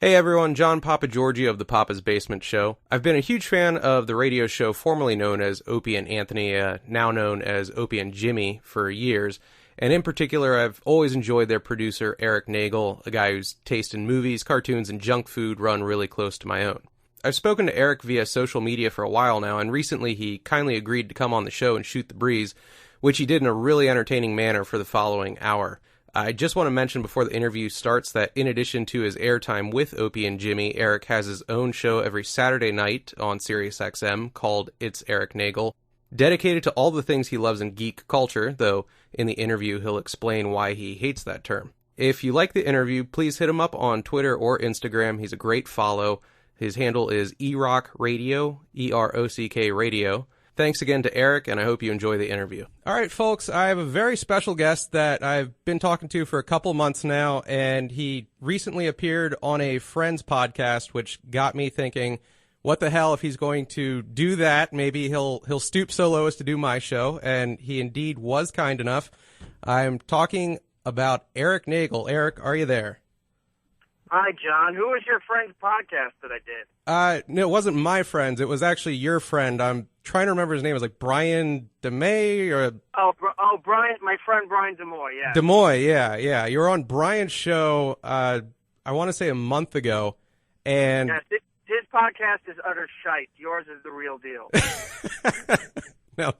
Hey everyone, John Papagiorgio of the Papa's Basement Show. I've been a huge fan of the radio show formerly known as Opie and Anthony, now known as Opie and Jimmy, for years. And in particular, I've always enjoyed their producer, Erik Nagel, a guy whose taste in movies, cartoons, and junk food run really close to my own. I've spoken to Erik via social media for a while now, and recently he kindly agreed to come on the show and shoot the breeze, which he did in a really entertaining manner for the following hour. I just want to mention before the interview starts that in addition to his airtime with Opie and Jimmy, Erik has his own show every Saturday night on SiriusXM called It's Erik Nagel, dedicated to all the things he loves in geek culture, though in the interview he'll explain why he hates that term. If you like the interview, please hit him up on Twitter or Instagram. He's a great follow. His handle is Erock Radio, E-R-O-C-K Radio. Thanks again to Erik, and I hope you enjoy the interview. All right, folks, I have a very special guest that I've been talking to for a couple months now, and he recently appeared on a friend's podcast, which got me thinking, what the hell, if he's going to do that, maybe he'll stoop so low as to do my show, and he indeed was kind enough. I'm talking about Erik Nagel. Erik, are you there? Hi, John. Who was your friend's podcast that I did? No, it wasn't my friend's. It was actually your friend. I'm trying to remember his name. It was like Brian DeMay or... Brian, my friend Brian DeMoy, yeah. DeMoy, yeah. You were on Brian's show, I want to say a month ago, and... Yeah, his podcast is utter shite. Yours is the real deal. No,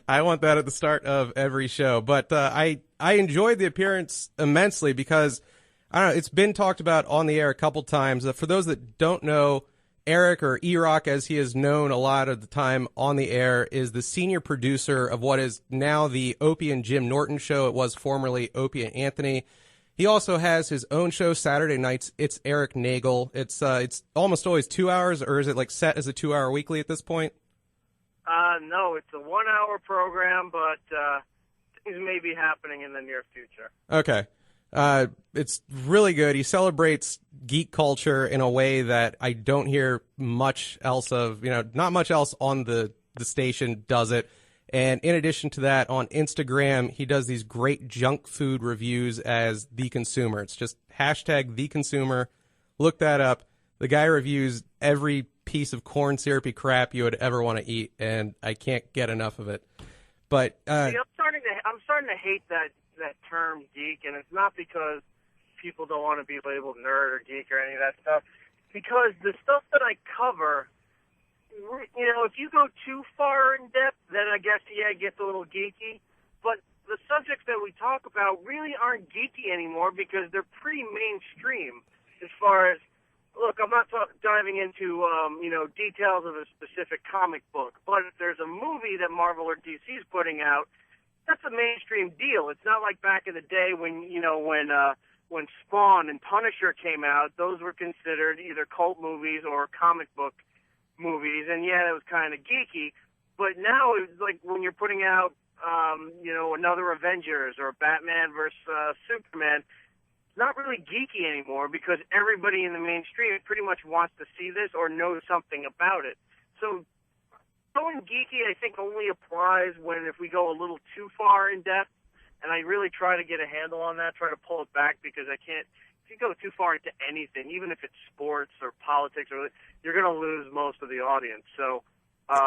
I want that at the start of every show. But I enjoyed the appearance immensely because... I don't know, it's been talked about on the air a couple times. For those that don't know, Erik, or Erock as he is known a lot of the time on the air, is the senior producer of what is now the Opie and Jim Norton show. It was formerly Opie and Anthony. He also has his own show Saturday nights. It's Erik Nagel. It's almost always 2 hours, or is it like set as a 2 hour weekly at this point? No, it's a 1 hour program, but things may be happening in the near future. Okay. It's really good. He celebrates geek culture in a way that I don't hear much else of. Not much else on the station does it. And in addition to that, on Instagram, he does these great junk food reviews as The Consumer. It's just hashtag The Consumer. Look that up. The guy reviews every piece of corn syrupy crap you would ever want to eat, and I can't get enough of it. But See, I'm starting to hate that term geek, and it's not because people don't want to be labeled nerd or geek or any of that stuff, because the stuff that I cover, if you go too far in depth, then I guess, it gets a little geeky, but the subjects that we talk about really aren't geeky anymore because they're pretty mainstream as far as, look, I'm not diving into, details of a specific comic book, but if there's a movie that Marvel or DC is putting out, that's a mainstream deal. It's not like back in the day when Spawn and Punisher came out. Those were considered either cult movies or comic book movies, and it was kind of geeky. But now it's like when you're putting out, another Avengers or Batman versus Superman, it's not really geeky anymore because everybody in the mainstream pretty much wants to see this or knows something about it. So going geeky, I think, only applies if we go a little too far in depth, and I really try to get a handle on that, try to pull it back, because I can't. If you go too far into anything, even if it's sports or politics, you're going to lose most of the audience. So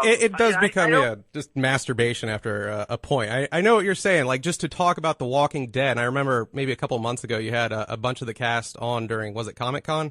it does become just masturbation after a point. I know what you're saying, like just to talk about The Walking Dead. And I remember maybe a couple of months ago you had a bunch of the cast on during, was it Comic-Con?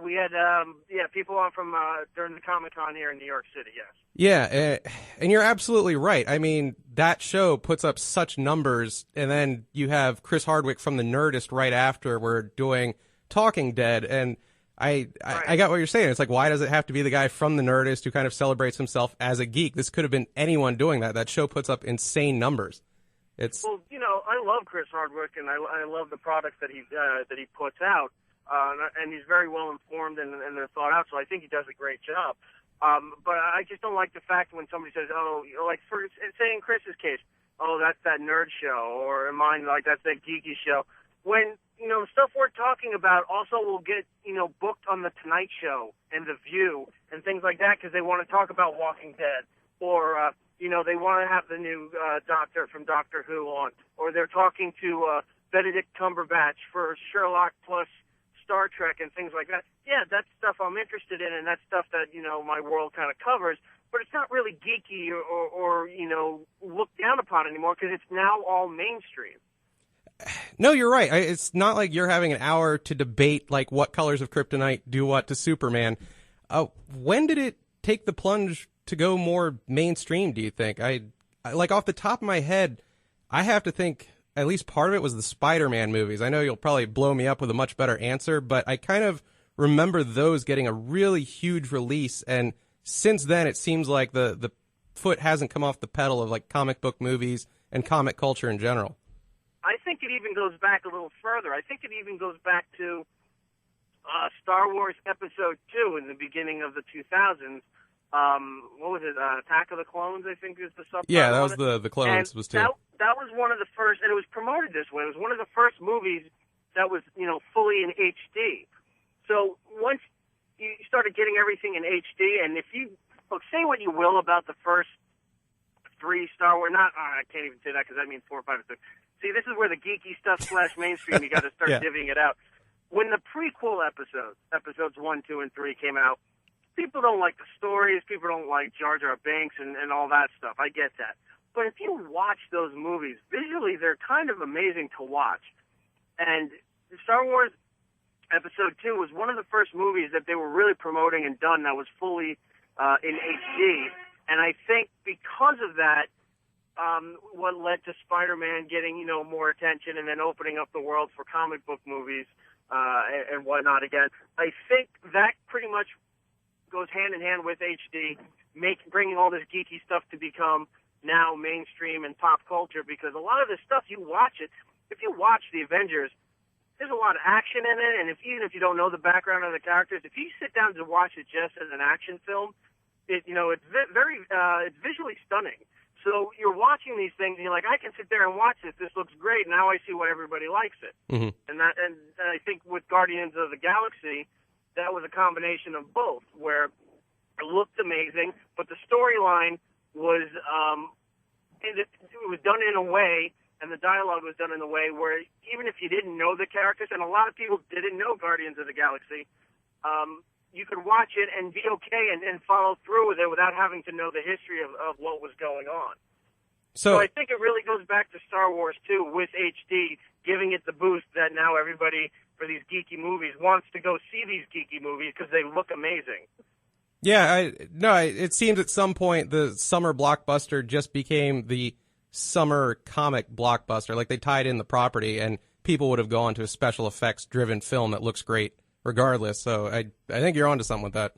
We had people on from during the Comic-Con here in New York City, yes. Yeah, and you're absolutely right. I mean, that show puts up such numbers, and then you have Chris Hardwick from The Nerdist right after we're doing Talking Dead, and I got what you're saying. It's like, why does it have to be the guy from The Nerdist who kind of celebrates himself as a geek? This could have been anyone doing that. That show puts up insane numbers. Well, I love Chris Hardwick, and I love the products that he puts out. And he's very well informed and they're thought out, so I think he does a great job. But I just don't like the fact when somebody says, say in Chris's case, that's that nerd show, or in mine, like that's that geeky show. When, stuff we're talking about also will get, booked on The Tonight Show and The View and things like that because they want to talk about Walking Dead, or, they want to have the new doctor from Doctor Who on, or they're talking to Benedict Cumberbatch for Sherlock plus Star Trek and things like that, yeah, that's stuff I'm interested in, and that's stuff that, my world kind of covers, but it's not really geeky or looked down upon anymore because it's now all mainstream. No, you're right. It's not like you're having an hour to debate like what colors of kryptonite do what to Superman. When did it take the plunge to go more mainstream, do you think? I like off the top of my head, I have to think at least part of it was the Spider-Man movies. I know you'll probably blow me up with a much better answer, but I kind of remember those getting a really huge release, and since then it seems like the foot hasn't come off the pedal of like comic book movies and comic culture in general. I think it even goes back a little further. I think it even goes back to Star Wars Episode VII in the beginning of the 2000s. What was it? Attack of the Clones, I think is the subtitle. Yeah, that was the Clones and was too. That was one of the first, and it was promoted this way. It was one of the first movies that was, fully in HD. So once you started getting everything in HD, and if you say what you will about the first three Star Wars, I can't even say that because that means 4, 5, and 6. See, this is where the geeky stuff / mainstream, you got to start divvying it out. When the prequel episodes 1, 2, and 3 came out, people don't like the stories, people don't like Jar Jar Binks and all that stuff. I get that. But if you watch those movies, visually they're kind of amazing to watch. And Star Wars Episode 2 was one of the first movies that they were really promoting and done that was fully in HD. And I think because of that, what led to Spider-Man getting, more attention and then opening up the world for comic book movies and whatnot again. I think that pretty much goes hand in hand with HD, bringing all this geeky stuff to become now mainstream and pop culture, because a lot of this stuff, you watch it, if you watch The Avengers, there's a lot of action in it, and even if you don't know the background of the characters, if you sit down to watch it just as an action film, it's visually stunning. So you're watching these things, and you're like, I can sit there and watch this. This looks great. Now I see why everybody likes it. Mm-hmm. And I think with Guardians of the Galaxy, that was a combination of both, where it looked amazing, but the storyline was it was done in a way, and the dialogue was done in a way where even if you didn't know the characters, and a lot of people didn't know Guardians of the Galaxy, you could watch it and be okay and follow through with it without having to know the history of what was going on. So I think it really goes back to Star Wars 2 with HD, giving it the boost that now everybody for these geeky movies wants to go see these geeky movies because they look amazing. Yeah, it seems at some point the summer blockbuster just became the summer comic blockbuster. Like they tied in the property and people would have gone to a special effects driven film that looks great regardless. So I think you're onto something with that.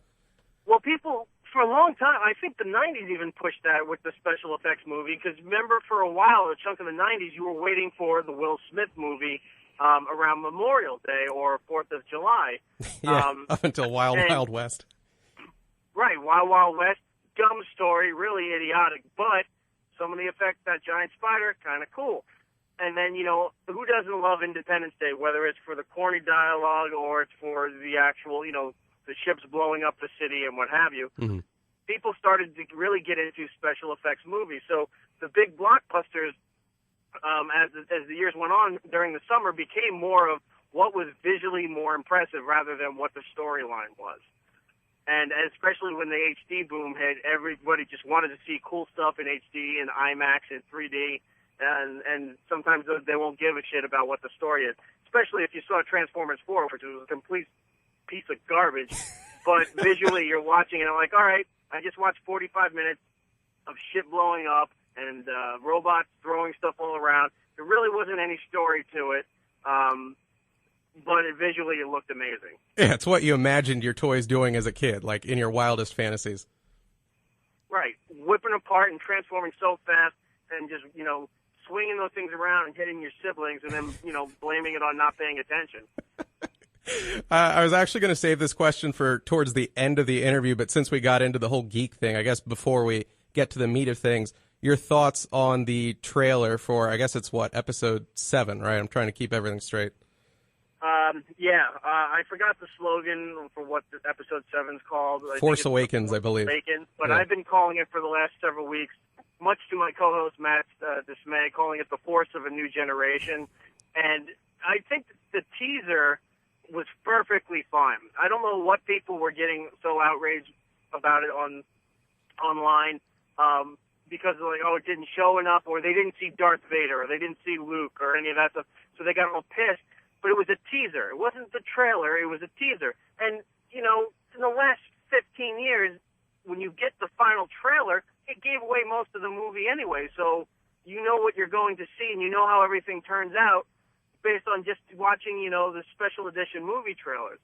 Well, people, for a long time, I think the 90s even pushed that with the special effects movie, because remember for a while, a chunk of the 90s, you were waiting for the Will Smith movie around Memorial Day or 4th of July. Yeah, up until Wild West. Right, Wild Wild West, dumb story, really idiotic, but some of the effects, that giant spider, kind of cool. And then, who doesn't love Independence Day, whether it's for the corny dialogue or it's for the actual, the ships blowing up the city and what have you. Mm-hmm. People started to really get into special effects movies. So the big blockbusters, as the years went on during the summer, became more of what was visually more impressive rather than what the storyline was. And especially when the HD boom hit, everybody just wanted to see cool stuff in HD and IMAX and 3D. And sometimes they won't give a shit about what the story is, especially if you saw Transformers 4, which was a complete piece of garbage. But visually, you're watching it, and I'm like, all right, I just watched 45 minutes of shit blowing up and robots throwing stuff all around. There really wasn't any story to it. But visually, it looked amazing. Yeah, it's what you imagined your toys doing as a kid, like in your wildest fantasies. Right. Whipping apart and transforming so fast and just, swinging those things around and hitting your siblings and then, blaming it on not paying attention. I was actually going to save this question for towards the end of the interview, but since we got into the whole geek thing, I guess before we get to the meat of things, your thoughts on the trailer for, I guess it's Episode 7, right? I'm trying to keep everything straight. I forgot the slogan for what Episode 7's called. Force Awakens, I believe. But yeah. I've been calling it for the last several weeks, much to my co-host Matt's dismay, calling it the Force of a New Generation. And I think the teaser was perfectly fine. I don't know what people were getting so outraged about it online, because like, oh, it didn't show enough, or they didn't see Darth Vader, or they didn't see Luke, or any of that stuff, so they got all pissed. But it was a teaser. It wasn't the trailer. It was a teaser. And, you know, in the last 15 years, when you get the final trailer, it gave away most of the movie anyway. So you know what you're going to see, and you know how everything turns out based on just watching, you know, the special edition movie trailers.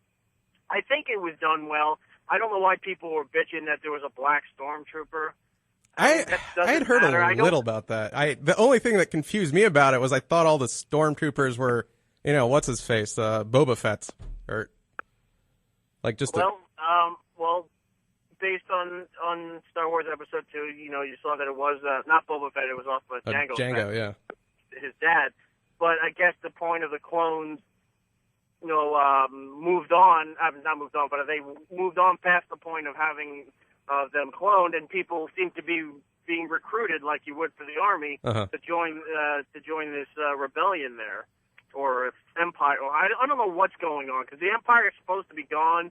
I think it was done well. I don't know why people were bitching that there was a black stormtrooper. I had heard a little about that. The only thing that confused me about it was I thought all the stormtroopers were, you know, what's his face, Boba Fett, or like just. Well, based on Star Wars Episode VII, you know, you saw that it was not Boba Fett; it was off Jango. Jango, yeah. His dad. But I guess the point of the clones, you know, moved on. Not moved on, but they moved on past the point of having them cloned, and people seem to be being recruited like you would for the army to join this rebellion there, or empire. Or I don't know what's going on, because the empire is supposed to be gone,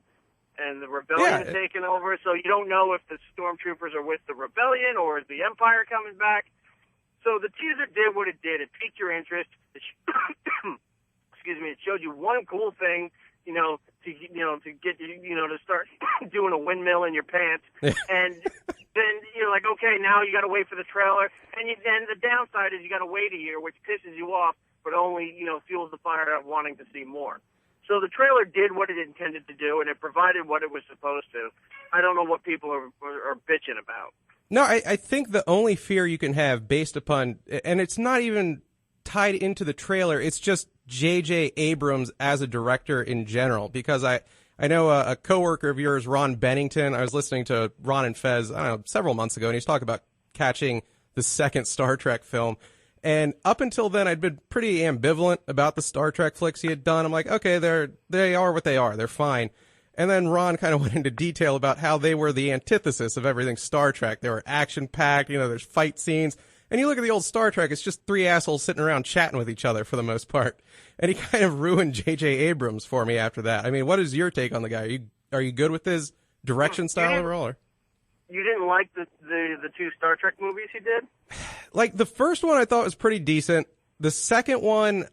and the rebellion is taking over. So you don't know if the stormtroopers are with the rebellion or is the empire coming back. So the teaser did what it did. It piqued your interest. Excuse me. It showed you one cool thing, to get you, to start doing a windmill in your pants. And then you're like, okay, now you got to wait for the trailer. And then the downside is you got to wait a year, which pisses you off, but only, fuels the fire of wanting to see more. So the trailer did what it intended to do, and it provided what it was supposed to. I don't know what people are bitching about. No, I think the only fear you can have based upon, and it's not even tied into the trailer, it's just J.J. Abrams as a director in general, because I know a coworker of yours, Ron Bennington, I was listening to Ron and Fez, I don't know, several months ago, and he was talking about catching the second Star Trek film. And up until then, I'd been pretty ambivalent about the Star Trek flicks he had done. I'm like, okay, they are what they are. They're fine. And then Ron kind of went into detail about how they were the antithesis of everything Star Trek. They were action-packed, there's fight scenes. And you look at the old Star Trek, it's just three assholes sitting around chatting with each other for the most part. And he kind of ruined J.J. Abrams for me after that. I mean, what is your take on the guy? Are you good with his direction style overall? Or? You didn't like the two Star Trek movies he did? Like, the first one I thought was pretty decent. The second one,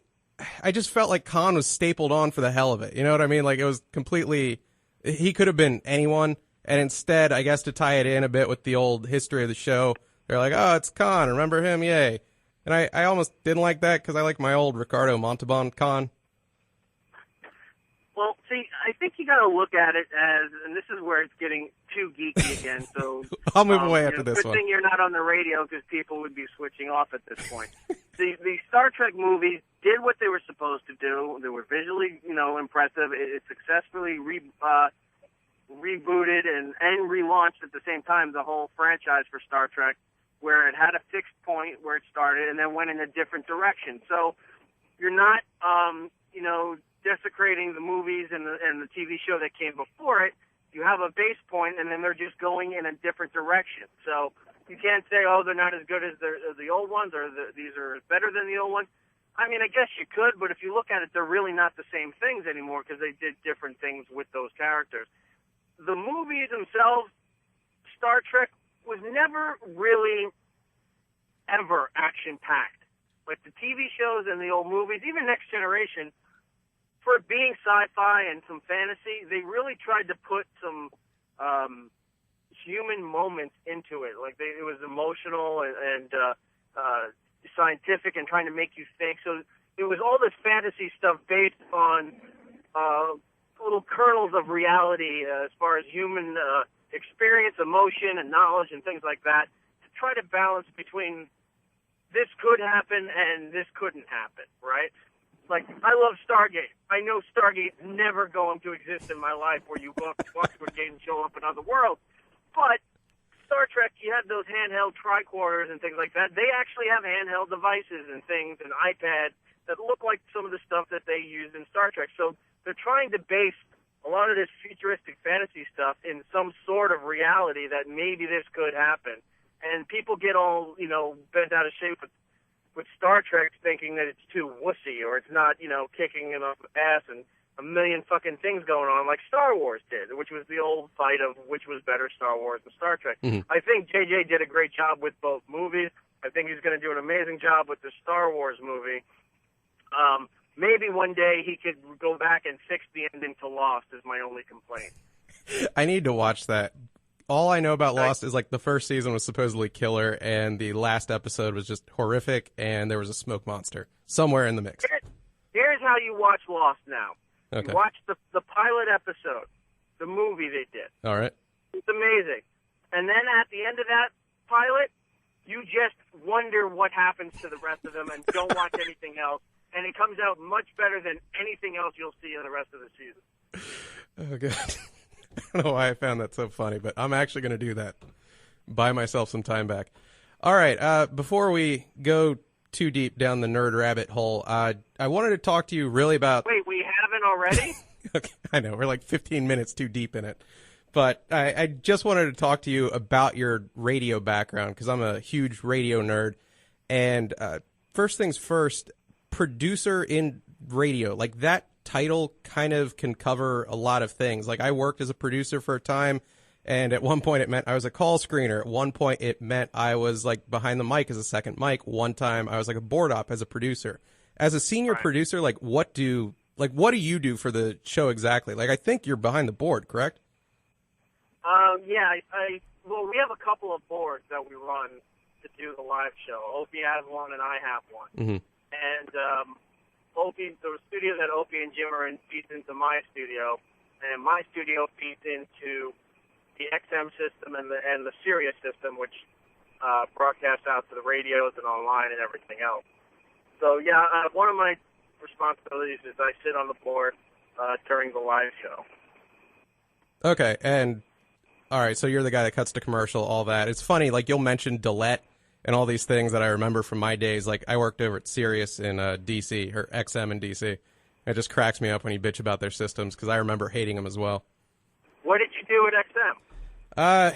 I just felt like Khan was stapled on for the hell of it. You know what I mean? Like, it was completely... He could have been anyone, and instead, I guess to tie it in a bit with the old history of the show, they're like, oh, it's Khan, remember him? Yay. And I almost didn't like that because I like my old Ricardo Montalban Khan. Well, see, I think you got to look at it as, and this is where it's getting too geeky again, so... I'll move away after this one. Good thing you're not on the radio because people would be switching off at this point. The Star Trek movies did what they were supposed to do. They were visually, impressive. It successfully rebooted and relaunched at the same time the whole franchise for Star Trek, where it had a fixed point where it started and then went in a different direction. So you're not, desecrating the movies and the TV show that came before it. You have a base point, and then they're just going in a different direction. So you can't say, oh, they're not as good as the old ones, or these are better than the old ones. I mean, I guess you could, but if you look at it, they're really not the same things anymore because they did different things with those characters. The movies themselves, Star Trek, was never really ever action-packed. Like the TV shows and the old movies, even Next Generation, for being sci-fi and some fantasy, they really tried to put some human moments into it. Like it was emotional and scientific and trying to make you think. So it was all this fantasy stuff based on little kernels of reality as far as human experience, emotion, and knowledge and things like that, to try to balance between this could happen and this couldn't happen, right? Like, I love Stargate. I know Stargate's never going to exist in my life where you walk to a gate and show up in other worlds. But Star Trek, you had those handheld tricorders and things like that. They actually have handheld devices and things, and iPads that look like some of the stuff that they use in Star Trek. So they're trying to base a lot of this futuristic fantasy stuff in some sort of reality that maybe this could happen. And people get all, bent out of shape with Star Trek, thinking that it's too wussy or it's not, kicking enough ass and a million fucking things going on like Star Wars did, which was the old fight of which was better, Star Wars or Star Trek. Mm-hmm. I think JJ did a great job with both movies. I think he's going to do an amazing job with the Star Wars movie. Maybe one day he could go back and fix the ending to Lost is my only complaint. I need to watch that. All I know about Lost is like the first season was supposedly killer and the last episode was just horrific and there was a smoke monster somewhere in the mix. Here's how you watch Lost now. Okay. You watch the pilot episode, the movie they did. All right. It's amazing. And then at the end of that pilot, you just wonder what happens to the rest of them and don't watch anything else. And it comes out much better than anything else you'll see in the rest of the season. Oh, God. I don't know why I found that so funny, but I'm actually going to do that. Buy myself some time back. All right. Before we go too deep down the nerd rabbit hole, I wanted to talk to you really about... Wait, we haven't already? Okay, I know. We're like 15 minutes too deep in it. But I just wanted to talk to you about your radio background because I'm a huge radio nerd. And first things first, producer in radio, like that title kind of can cover a lot of things. Like I worked as a producer for a time, and at one point it meant I was a call screener. At one point it meant I was like behind the mic as a second mic. One time I was like a board op as a producer. As a senior producer, like what do you do for the show exactly? Like I think you're behind the board, correct? Yeah, well, we have a couple of boards that we run to do the live show. Opie has one and I have one. Mm-hmm. And Opie, the studio that Opie and Jim are in feeds into my studio, and my studio feeds into the XM system and the Sirius system, which broadcasts out to the radios and online and everything else. So, yeah, one of my responsibilities is I sit on the board during the live show. Okay, and all right, so you're the guy that cuts the commercial, all that. It's funny, like you'll mention Delete and all these things that I remember from my days. Like I worked over at Sirius in D.C., or XM in D.C. It just cracks me up when you bitch about their systems because I remember hating them as well. What did you do at XM?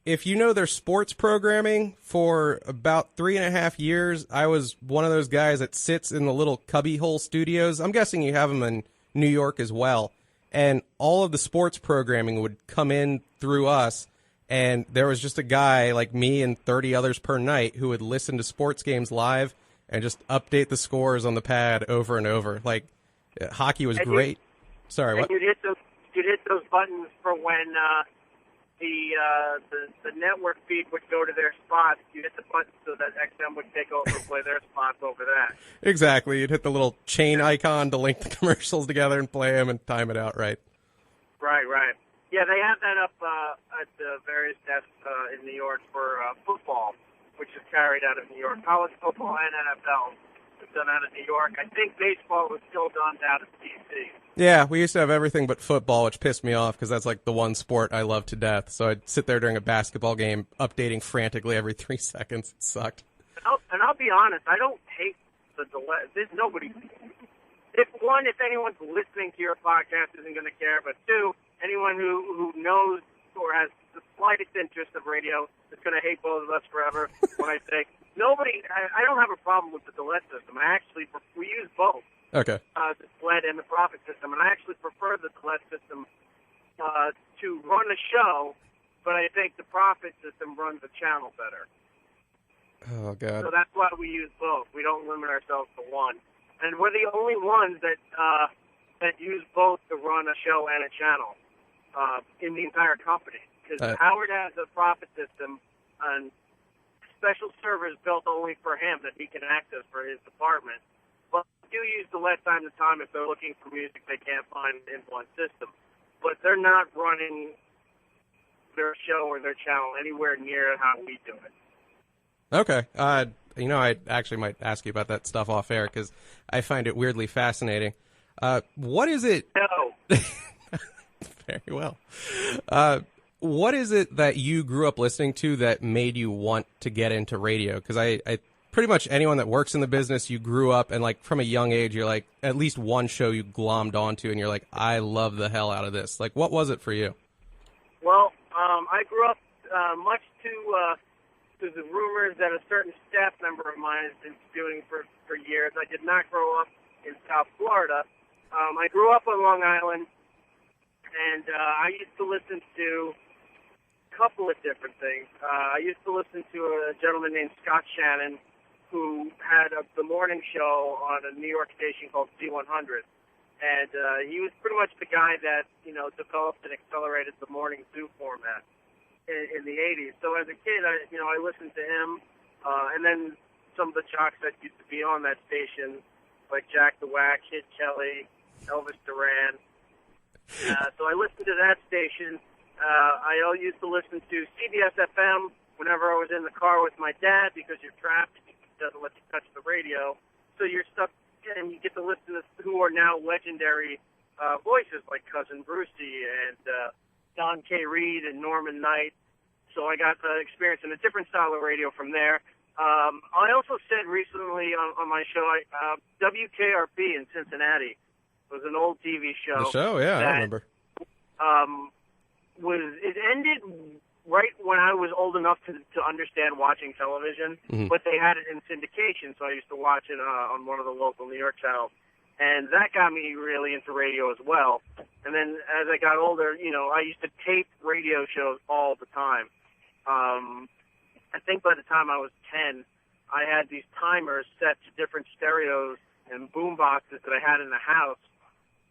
If you know their sports programming, for about 3.5 years, I was one of those guys that sits in the little cubbyhole studios. I'm guessing you have them in New York as well. And all of the sports programming would come in through us. And there was just a guy like me and 30 others per night who would listen to sports games live and just update the scores on the pad over and over. Like, hockey was great. Sorry, what? You'd hit those buttons for when the network feed would go to their spots. You hit the button so that XM would take over and play their spots over that. Exactly. You'd hit the little chain icon to link the commercials together and play them and time it out right. Right. Yeah, they have that up at the various desks in New York for football, which is carried out of New York. College football and NFL is done out of New York. I think baseball was still done out of D.C. Yeah, we used to have everything but football, which pissed me off because that's like the one sport I love to death. So I'd sit there during a basketball game updating frantically every 3 seconds. It sucked. And I'll be honest, I don't hate the delay. There's nobody. If anyone's listening to your podcast isn't going to care, but two, anyone who knows or has the slightest interest of radio is going to hate both of us forever when I say nobody. I don't have a problem with the delay system. We use both. Okay. The sled and the profit system, and I actually prefer the sled system to run a show, but I think the profit system runs the channel better. Oh, God. So that's why we use both. We don't limit ourselves to one. And we're the only ones that use both to run a show and a channel in the entire company. Because Howard has a profit system and special servers built only for him that he can access for his department. But do use the less time to time if they're looking for music they can't find in one system. But they're not running their show or their channel anywhere near how we do it. Okay. I actually might ask you about that stuff off air because I find it weirdly fascinating. What is it? No. Very well. What is it that you grew up listening to that made you want to get into radio? Because I pretty much anyone that works in the business, you grew up and like from a young age, you're like at least one show you glommed onto and you're like, I love the hell out of this. Like, what was it for you? Well, I grew up much to the rumors that a certain staff member of mine has been spewing for years. I did not grow up in South Florida, I grew up on Long Island, and I used to listen to a couple of different things. I used to listen to a gentleman named Scott Shannon, who had the morning show on a New York station called C100. And he was pretty much the guy that, developed and accelerated the morning zoo format in the 80s. So as a kid, I listened to him, and then some of the jocks that used to be on that station, like Jack the Whack, Kid Kelly, Elvis Duran. So I listened to that station. I used to listen to CBS FM whenever I was in the car with my dad, because you're trapped. He doesn't let you touch the radio. So you're stuck, and you get to listen to who are now legendary voices like Cousin Brucey and Don K. Reed and Norman Knight. So I got the experience in a different style of radio from there. I also said recently on my show, WKRP in Cincinnati was an old TV show. The show, yeah, I remember. It ended right when I was old enough to understand watching television, but they had it in syndication, so I used to watch it on one of the local New York channels. And that got me really into radio as well. And then as I got older, I used to tape radio shows all the time. I think by the time I was 10, I had these timers set to different stereos and boom boxes that I had in the house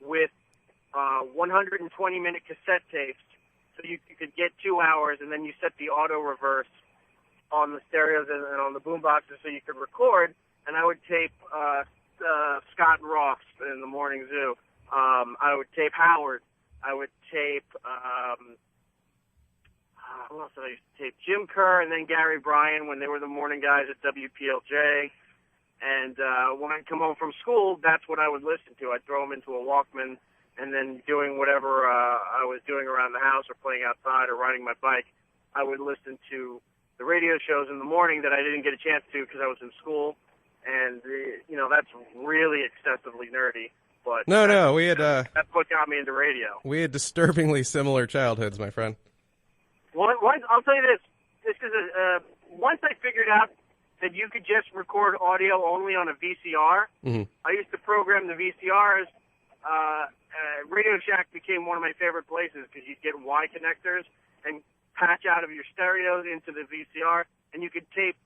with 120-minute cassette tapes. So you could get 2 hours, and then you set the auto reverse on the stereos and on the boom boxes so you could record. And I would tape Scott and Ross in the Morning Zoo. I would tape Howard. I would tape who else did I used to tape? Jim Kerr and then Gary Bryan when they were the morning guys at WPLJ. And when I'd come home from school, that's what I would listen to. I'd throw them into a Walkman, and then doing whatever I was doing around the house or playing outside or riding my bike, I would listen to the radio shows in the morning that I didn't get a chance to because I was in school. And, that's really excessively nerdy. But No, we had... that's what got me into radio. We had disturbingly similar childhoods, my friend. Well, I'll tell you this. This is once I figured out that you could just record audio only on a VCR, I used to program the VCRs. Radio Shack became one of my favorite places because you'd get Y connectors and patch out of your stereos into the VCR, and you could tape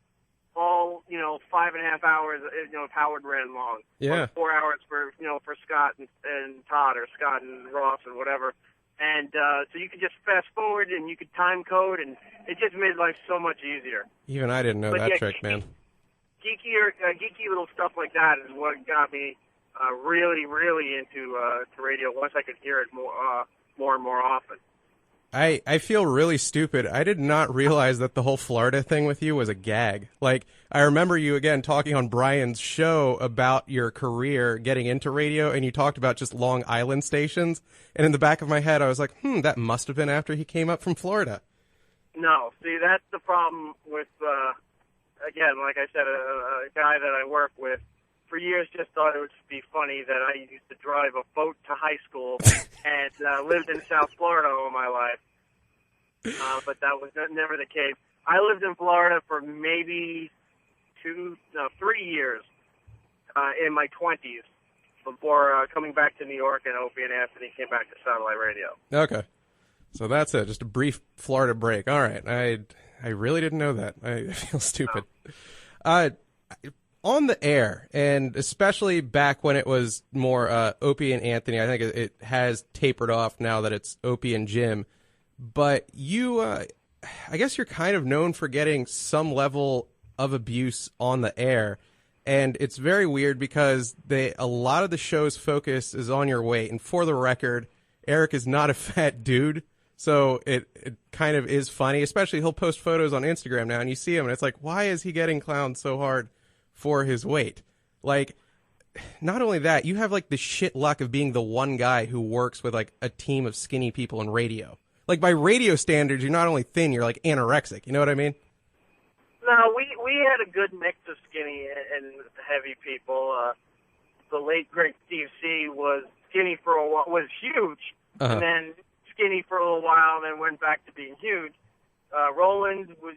all 5.5 hours if Howard ran long. Yeah. Or 4 hours for Scott and Todd, or Scott and Ross, or whatever. And so you could just fast forward, and you could time code, and it just made life so much easier. Even I didn't know that trick, man. Geeky little stuff like that is what got me really, really into to radio once I could hear it more and more often. I feel really stupid. I did not realize that the whole Florida thing with you was a gag. Like, I remember you, again, talking on Brian's show about your career getting into radio, and you talked about just Long Island stations. And in the back of my head, I was like, that must have been after he came up from Florida. No, see, that's the problem with, again, like I said, a guy that I work with for years just thought it would be funny that I used to drive a boat to high school and lived in South Florida all my life. But that was never the case. I lived in Florida for maybe 3 years in my 20s before coming back to New York, and Opie and Anthony came back to satellite radio. Okay. So that's it. Just a brief Florida break. All right. I really didn't know that. I feel stupid. On the air, and especially back when it was more Opie and Anthony, I think it has tapered off now that it's Opie and Jim. But you, I guess you're kind of known for getting some level of abuse on the air. And it's very weird because a lot of the show's focus is on your weight. And for the record, Erik is not a fat dude. So it kind of is funny, especially he'll post photos on Instagram now and you see him and it's like, why is he getting clowned so hard for his weight? Like, not only that, you have like the shit luck of being the one guy who works with like a team of skinny people in radio. Like, by radio standards, you're not only thin, you're like anorexic. You know what I mean? No, we had a good mix of skinny and heavy people. The late great Steve C was skinny for a while, was huge, and then skinny for a little while, and then went back to being huge. Roland was,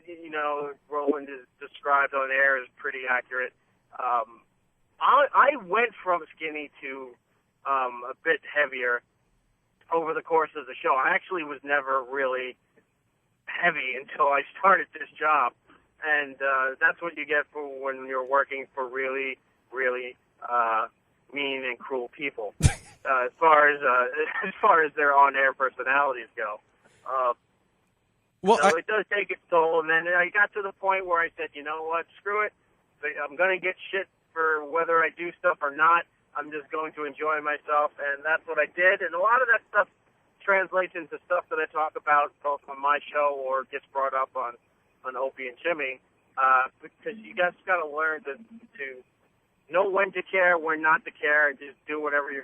Roland is described on air as pretty accurate. I went from skinny to a bit heavier over the course of the show. I actually was never really heavy until I started this job, and that's what you get for when you're working for really, really mean and cruel people, as far as their on-air personalities go. So it does take its toll, and then I got to the point where I said, you know what, screw it. I'm going to get shit for whether I do stuff or not. I'm just going to enjoy myself, and that's what I did. And a lot of that stuff translates into stuff that I talk about both on my show or gets brought up on Opie and Jimmy, because you guys got to learn to know when to care, when not to care, and just do whatever you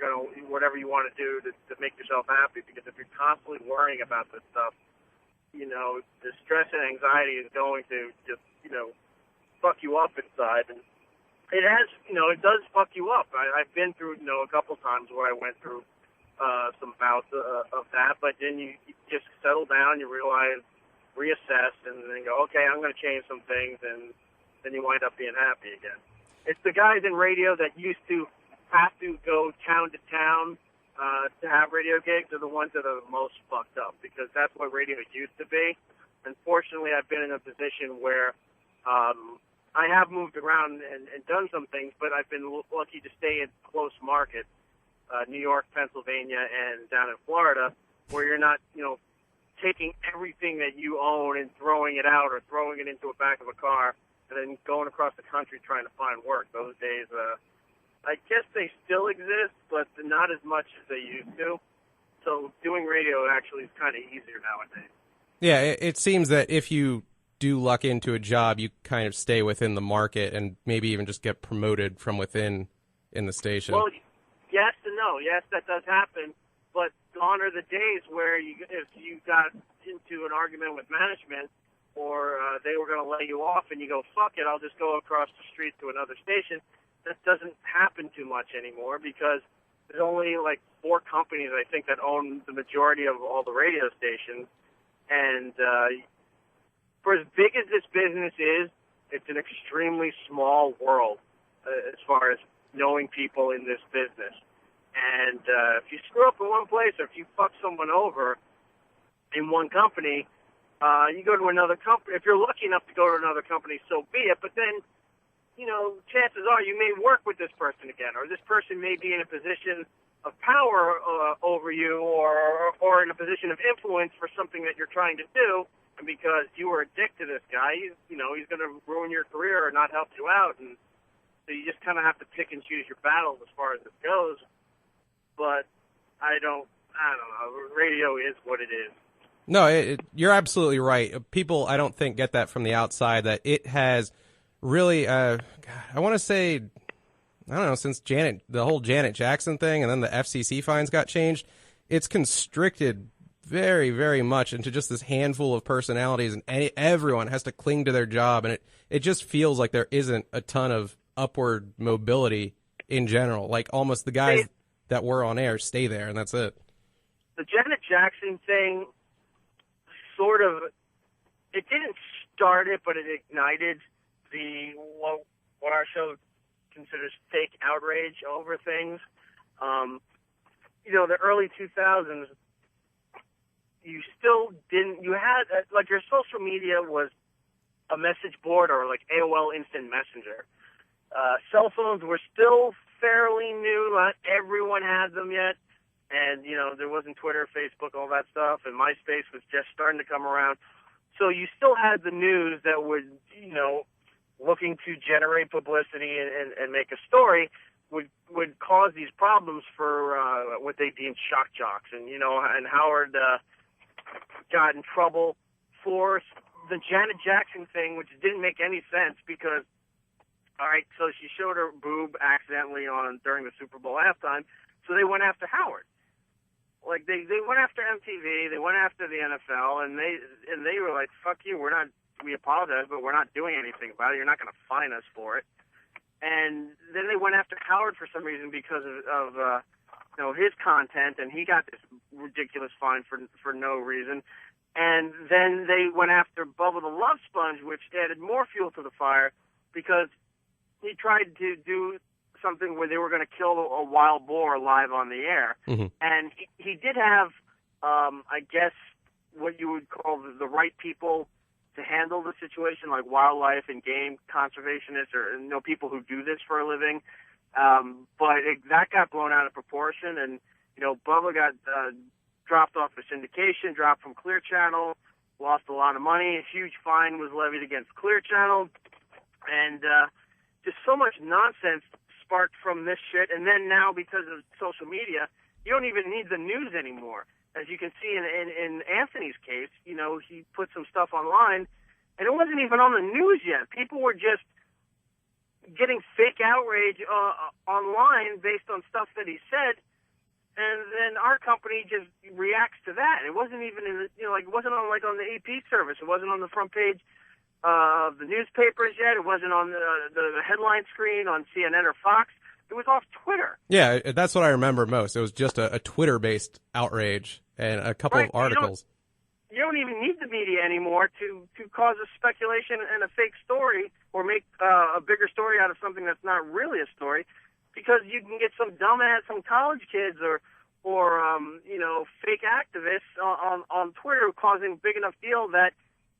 want to do to make yourself happy. Because if you're constantly worrying about this stuff, you know, the stress and anxiety is going to just, you know, fuck you up inside. And it has, you know, it does fuck you up. I've been through, you know, a couple times where I went through some bouts of that, but then you just settle down, you realize, reassess, and then go, okay, I'm going to change some things, and then you wind up being happy again. It's the guys in radio that used to have to go town to town to have radio gigs are the ones that are the most fucked up, because that's what radio used to be. Unfortunately, I've been in a position where I have moved around and done some things, but I've been lucky to stay in close markets, New York, Pennsylvania, and down in Florida, where you're not, you know, taking everything that you own and throwing it out or throwing it into the back of a car and then going across the country trying to find work. Those days, I guess they still exist, but not as much as they used to. So doing radio actually is kind of easier nowadays. Yeah, it seems that if you do luck into a job, you kind of stay within the market and maybe even just get promoted from within in the station. Well, yes and no. Yes, that does happen. But gone are the days where if you got into an argument with management or they were going to lay you off and you go, fuck it, I'll just go across the street to another station. That doesn't happen too much anymore because there's only like 4 companies, I think, that own the majority of all the radio stations. And for as big as this business is, it's an extremely small world as far as knowing people in this business. And if you screw up in one place or if you fuck someone over in one company, you go to another company. If you're lucky enough to go to another company, so be it. But then, you know, chances are you may work with this person again, or this person may be in a position of power over you or in a position of influence for something that you're trying to do. And because you were a dick to this guy, he's going to ruin your career or not help you out. And so you just kind of have to pick and choose your battles as far as it goes. But I don't know. Radio is what it is. No, you're absolutely right. People, I don't think, get that from the outside, that it has really, I want to say, I don't know, since the whole Janet Jackson thing and then the FCC fines got changed, it's constricted very, very much into just this handful of personalities, and everyone has to cling to their job, and it just feels like there isn't a ton of upward mobility in general. Like almost the guys that were on air stay there, and that's it. The Janet Jackson thing sort of, it didn't start it, but it ignited what our show considers fake outrage over things. The early 2000s, you had, like, your social media was a message board or like AOL Instant Messenger. Cell phones were still fairly new. Not everyone had them yet. And, there wasn't Twitter, Facebook, all that stuff. And MySpace was just starting to come around. So you still had the news that would, looking to generate publicity and make a story would cause these problems for what they deemed shock jocks. And, and Howard got in trouble for the Janet Jackson thing, which didn't make any sense because, all right, so she showed her boob accidentally during the Super Bowl halftime, so they went after Howard. Like, they went after MTV, they went after the NFL, and they were like, fuck you, we apologize, but we're not doing anything about it. You're not going to fine us for it. And then they went after Howard for some reason because of his content, and he got this ridiculous fine for no reason. And then they went after Bubba the Love Sponge, which added more fuel to the fire because he tried to do something where they were going to kill a wild boar live on the air. Mm-hmm. And he did have, I guess, what you would call the right people to handle the situation, like wildlife and game conservationists or people who do this for a living. But that got blown out of proportion, and Bubba got dropped off of syndication, dropped from Clear Channel, lost a lot of money. A huge fine was levied against Clear Channel, and just so much nonsense sparked from this shit. And then now, because of social media, you don't even need the news anymore. As you can see in Anthony's case, he put some stuff online, and it wasn't even on the news yet. People were just getting fake outrage online based on stuff that he said, and then our company just reacts to that. It wasn't even in it wasn't on the AP service. It wasn't on the front page of the newspapers yet. It wasn't on the headline screen on CNN or Fox. It was off Twitter. Yeah, that's what I remember most. It was just a Twitter-based outrage and a couple of articles. You don't even need the media anymore to cause a speculation and a fake story, or make a bigger story out of something that's not really a story, because you can get some dumbass, some college kids or fake activists on Twitter causing big enough deal that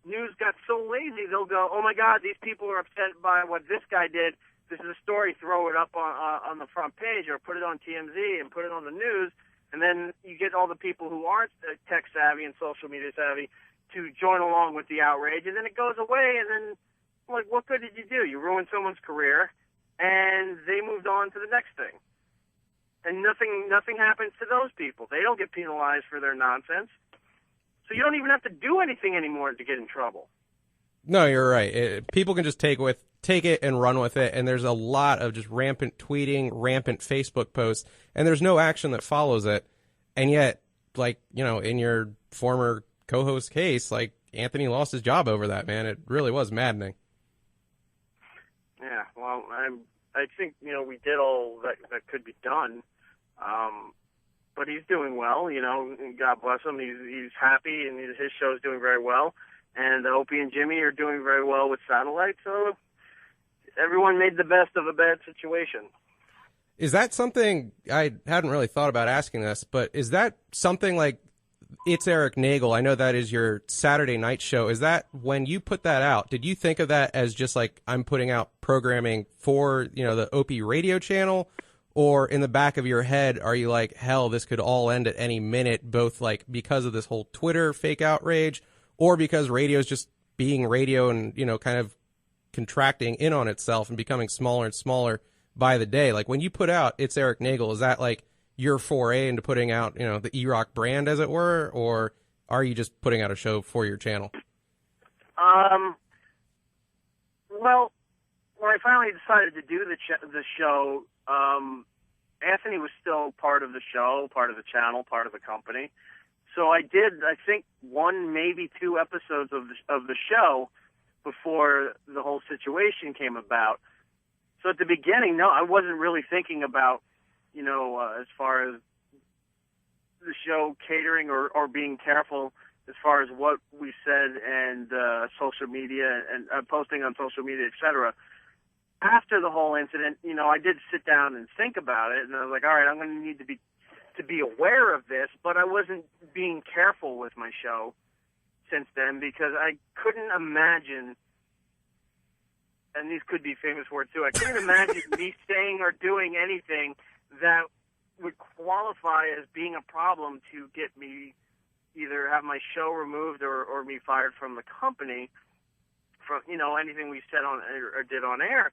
news got so lazy they'll go, oh my God, these people are upset by what this guy did. This is a story, throw it up on the front page or put it on TMZ and put it on the news. And then you get all the people who aren't tech savvy and social media savvy to join along with the outrage. And then it goes away. And then, what good did you do? You ruined someone's career, and they moved on to the next thing. And nothing happens to those people. They don't get penalized for their nonsense. So you don't even have to do anything anymore to get in trouble. No, you're right. People can just take it and run with it, and there's a lot of just rampant tweeting, rampant Facebook posts, and there's no action that follows it. And yet, in your former co-host case, Anthony lost his job over that, man. It really was maddening. Yeah, well, I think, we did all that could be done. But he's doing well, and God bless him. He's happy, and his show's doing very well. And Opie and Jimmy are doing very well with satellite, so everyone made the best of a bad situation. Is that something, I hadn't really thought about asking this, but is that something like It's Erik Nagel? I know that is your Saturday night show. Is that, when you put that out, did you think of that as just I'm putting out programming for, the Opie radio channel? Or in the back of your head, are you like, hell, this could all end at any minute, both because of this whole Twitter fake outrage, or because radio is just being radio and, kind of contracting in on itself and becoming smaller and smaller by the day? When you put out It's Erik Nagel, is that your foray into putting out, the Erock brand, as it were, or are you just putting out a show for your channel? Well, when I finally decided to do the show, Anthony was still part of the show, part of the channel, part of the company. So I did, I think, 1, maybe 2 episodes of the show before the whole situation came about. So at the beginning, no, I wasn't really thinking about, as far as the show catering or being careful as far as what we said and social media and posting on social media, etc. After the whole incident, I did sit down and think about it, and I was like, all right, I'm going to need to be aware of this, but I wasn't being careful with my show since then, because I couldn't imagine, and these could be famous words too, I couldn't imagine me saying or doing anything that would qualify as being a problem to get me either have my show removed or me fired from the company from, anything we said on or did on air.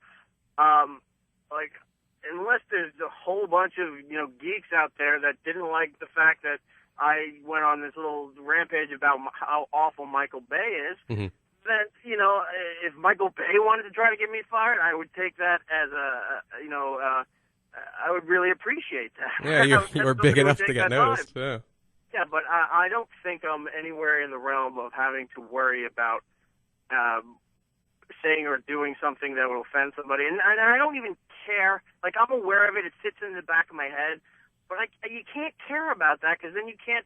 Unless there's a whole bunch of, geeks out there that didn't like the fact that I went on this little rampage about how awful Michael Bay is, mm-hmm. then, if Michael Bay wanted to try to get me fired, I would take that as I would really appreciate that. Yeah, you were big enough to get noticed. Yeah. Yeah, but I don't think I'm anywhere in the realm of having to worry about saying or doing something that will offend somebody. And I don't even care. I'm aware of it. It sits in the back of my head. But you can't care about that, because then you can't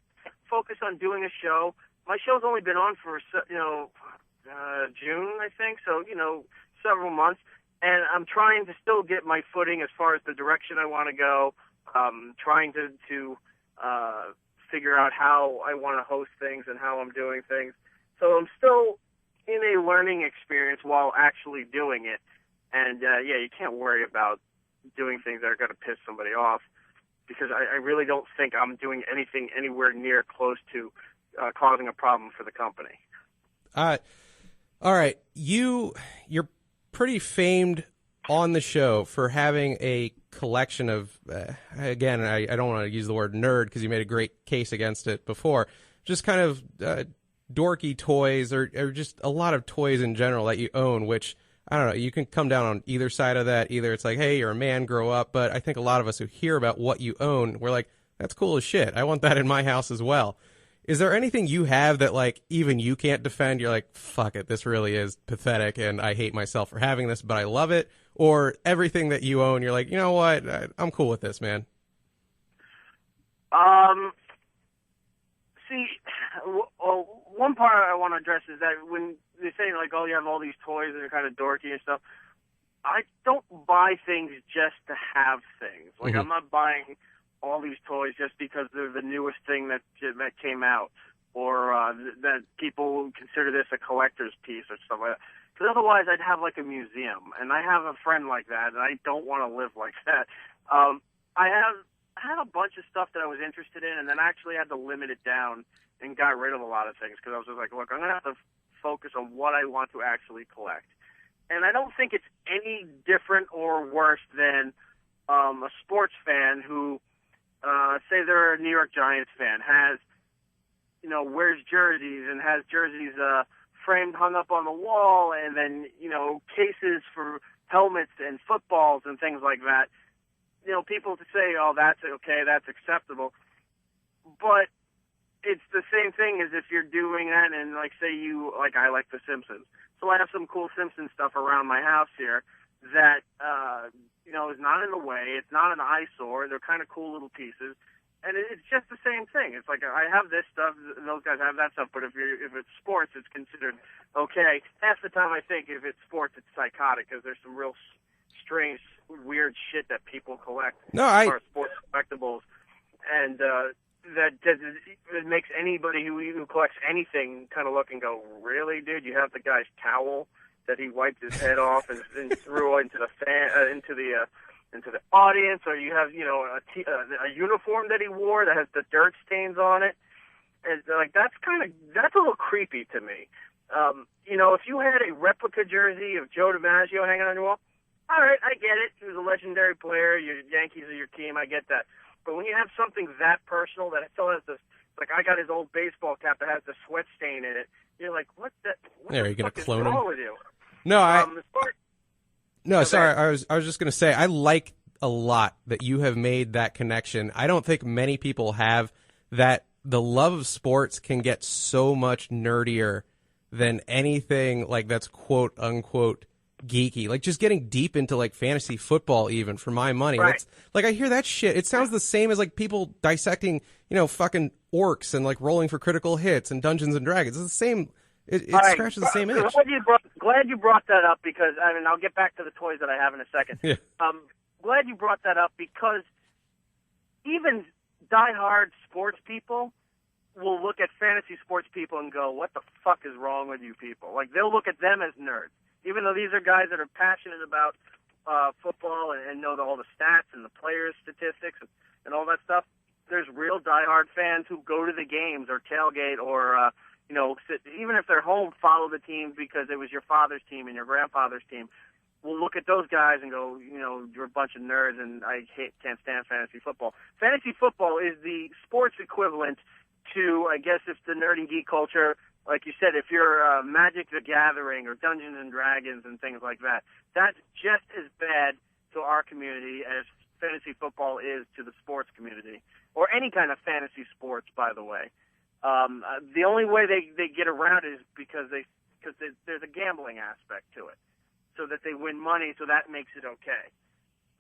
focus on doing a show. My show's only been on for, June, I think. So, several months. And I'm trying to still get my footing as far as the direction I want to go, trying to figure out how I want to host things and how I'm doing things. So I'm still in a learning experience while actually doing it. And, you can't worry about doing things that are going to piss somebody off, because I really don't think I'm doing anything anywhere near close to causing a problem for the company. All right. You're pretty famed on the show for having a collection of, again, I don't want to use the word nerd because you made a great case against it before, just kind of dorky toys or just a lot of toys in general that you own, which, I don't know, you can come down on either side of that. Either it's like, hey, you're a man, grow up. But I think a lot of us who hear about what you own, we're like, that's cool as shit. I want that in my house as well. Is there anything you have that, like, even you can't defend? You're like, fuck it, this really is pathetic, and I hate myself for having this, but I love it? Or everything that you own, you're like, you know what, I'm cool with this, man? See, one part I want to address is that when they say, like, oh, you have all these toys that are kind of dorky and stuff, I don't buy things just to have things. Like, I'm not buying all these toys just because they're the newest thing that came out, or that people consider this a collector's piece or stuff like that. Because otherwise I'd have like a museum, and I have a friend like that, and I don't want to live like that. I had a bunch of stuff that I was interested in, and then I actually had to limit it down and got rid of a lot of things, because I was just like, look, I'm going to have to focus on what I want to actually collect. And I don't think it's any different or worse than a sports fan who, say they're a New York Giants fan, wears jerseys and has jerseys framed, hung up on the wall, and then, cases for helmets and footballs and things like that. People to say, oh, that's okay, that's acceptable. But it's the same thing as if you're doing that and, like, say I like the Simpsons. So I have some cool Simpsons stuff around my house here that, is not in the way. It's not an eyesore. They're kind of cool little pieces. And it's just the same thing. It's like I have this stuff, and those guys have that stuff. But if it's sports, it's considered okay. Half the time, I think if it's sports, it's psychotic, because there's some real strange, weird shit that people collect. As far as sports collectibles, and it makes anybody who collects anything kind of look and go, "Really, dude? You have the guy's towel that he wiped his head off and threw into the into the audience, or you have a uniform that he wore that has the dirt stains on it." And like that's a little creepy to me. If you had a replica jersey of Joe DiMaggio hanging on your wall, all right, I get it. He was a legendary player. Your Yankees are your team. I get that. But when you have something that personal that still has this, like I got his old baseball cap that has the sweat stain in it, you're like, what the fuck is wrong with you? No, sorry. I was just going to say, I like a lot that you have made that connection. I don't think many people have that. The love of sports can get so much nerdier than anything like that's quote unquote geeky. Like just getting deep into like fantasy football, even for my money. Right. It's, like I hear that shit. It sounds the same as like people dissecting, fucking orcs and like rolling for critical hits and Dungeons and Dragons. It's the same. It scratches the same itch. Glad you brought that up, because I'll get back to the toys that I have in a second. Yeah. Glad you brought that up, because even diehard sports people will look at fantasy sports people and go, "What the fuck is wrong with you people?" Like they'll look at them as nerds, even though these are guys that are passionate about football and know all the stats and the players' statistics and all that stuff. There's real diehard fans who go to the games or tailgate or even if they're home, follow the team because it was your father's team and your grandfather's team. We'll look at those guys and go, you're a bunch of nerds, and I can't stand fantasy football. Fantasy football is the sports equivalent to, I guess, if the nerd and geek culture, like you said, if you're Magic the Gathering or Dungeons and Dragons and things like that, that's just as bad to our community as fantasy football is to the sports community, or any kind of fantasy sports, by the way. The only way they get around it is because there's a gambling aspect to it, so that they win money, so that makes it okay.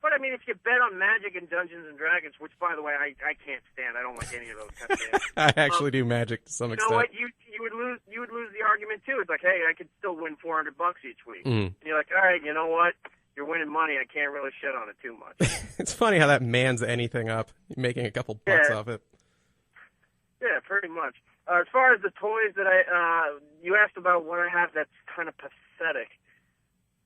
But I mean, if you bet on Magic and Dungeons and Dragons, which by the way I can't stand, I don't like any of those kind of games. I actually do Magic to some extent. You know what? You would lose the argument too. It's like, hey, I could still win $400 each week. And you're like, all right, you know what? you're winning money, I can't really shit on it too much. It's funny how that mans anything up, making a couple bucks off it. Yeah, pretty much. As far as the toys that you asked about what I have that's kind of pathetic.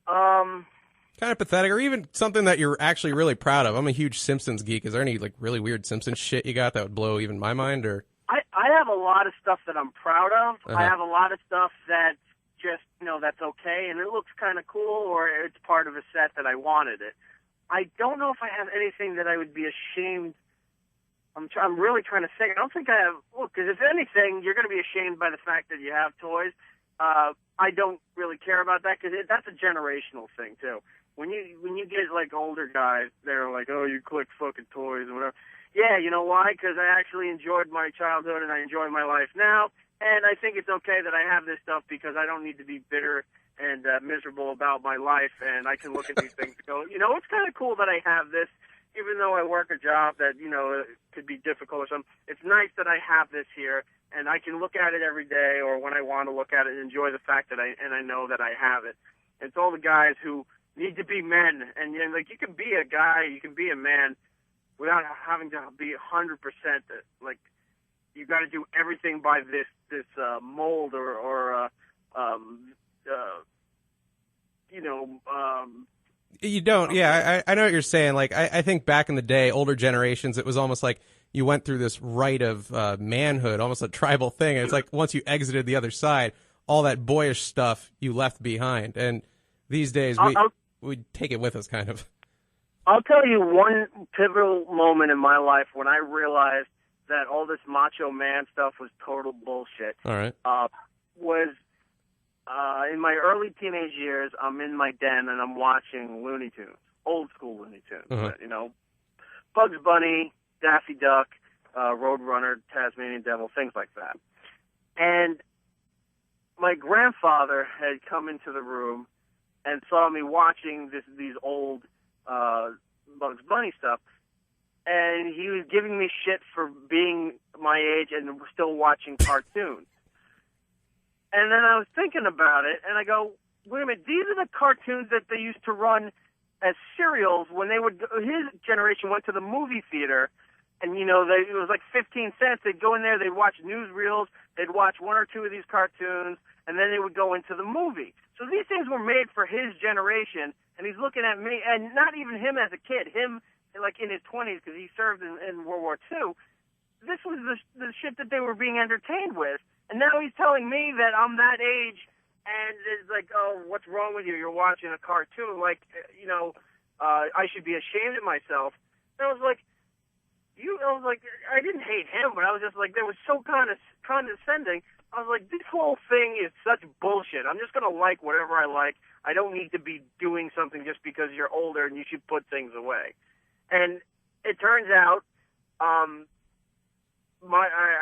Kind of pathetic, or even something that you're actually really proud of. I'm a huge Simpsons geek. Is there any like really weird Simpsons shit you got that would blow even my mind? Or I have a lot of stuff that I'm proud of. I have a lot of stuff that's just, that's okay, and it looks kind of cool, or it's part of a set that I wanted it. I don't know if I have anything that I would be ashamed. I'm really trying to think. I don't think I have. Look, because if anything, you're going to be ashamed by the fact that you have toys. I don't really care about that because that's a generational thing too. When you get like older guys, they're like, oh, you collect fucking toys and whatever. Yeah, you know why? Because I actually enjoyed my childhood and I enjoy my life now, and I think it's okay that I have this stuff because I don't need to be bitter and miserable about my life, and I can look at these things and go, it's kind of cool that I have this, even though I work a job that could be difficult or something. It's nice that I have this here, and I can look at it every day or when I want to look at it and enjoy the fact that I know that I have it. And it's all the guys who need to be men, and like you can be a guy, you can be a man without having to be 100%. Like you got to do everything by this mold or you don't. Yeah, I know what you're saying. Like I think back in the day, older generations, it was almost like you went through this rite of manhood, almost a tribal thing. It's like once you exited the other side, all that boyish stuff you left behind. And these days, we take it with us, kind of. I'll tell you one pivotal moment in my life when I realized that all this macho man stuff was total bullshit. All right. Was in my early teenage years, I'm in my den and I'm watching Looney Tunes, old school Looney Tunes. Uh-huh. Bugs Bunny, Daffy Duck, Roadrunner, Tasmanian Devil, things like that. And my grandfather had come into the room and saw me watching these old Bugs Bunny stuff, and he was giving me shit for being my age and still watching cartoons. And then I was thinking about it, and I go, wait a minute, these are the cartoons that they used to run as serials when his generation went to the movie theater, and, it was like 15 cents. They'd go in there, they'd watch newsreels, they'd watch one or two of these cartoons, and then they would go into the movie. So these things were made for his generation, and he's looking at me, and not even him as a kid, him like in his 20s because he served in World War II. This was the shit that they were being entertained with. And now he's telling me that I'm that age, and it's like, oh, what's wrong with you? You're watching a cartoon. Like, I should be ashamed of myself. And I was like, I didn't hate him, but I was just like, they were so condescending. I was like, this whole thing is such bullshit. I'm just going to like whatever I like. I don't need to be doing something just because you're older and you should put things away. And it turns out, I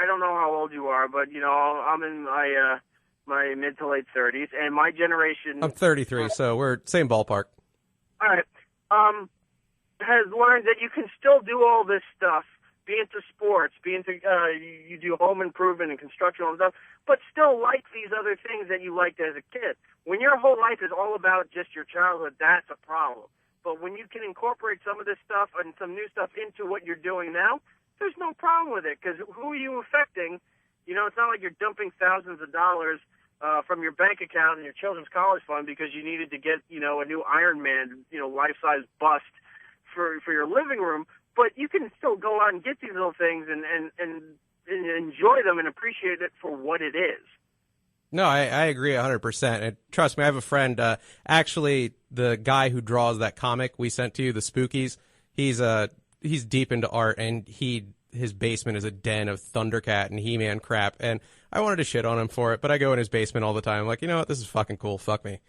don't know how old you are, but, I'm in my mid to late 30s, and my generation... I'm 33, so we're same ballpark. All right. Has learned that you can still do all this stuff, be into sports, be into, you do home improvement and construction and stuff, but still like these other things that you liked as a kid. When your whole life is all about just your childhood, that's a problem. But when you can incorporate some of this stuff and some new stuff into what you're doing now, there's no problem with it, because who are you affecting? It's not like you're dumping thousands of dollars from your bank account and your children's college fund because you needed to get, a new Iron Man, life-size bust for your living room. But you can still go out and get these little things and enjoy them and appreciate it for what it is. No, I agree 100%. And trust me, I have a friend, actually the guy who draws that comic we sent to you, the Spookies, he's deep into art, and his basement is a den of Thundercat and He-Man crap, and I wanted to shit on him for it, but I go in his basement all the time. I'm like, you know what, this is fucking cool, fuck me.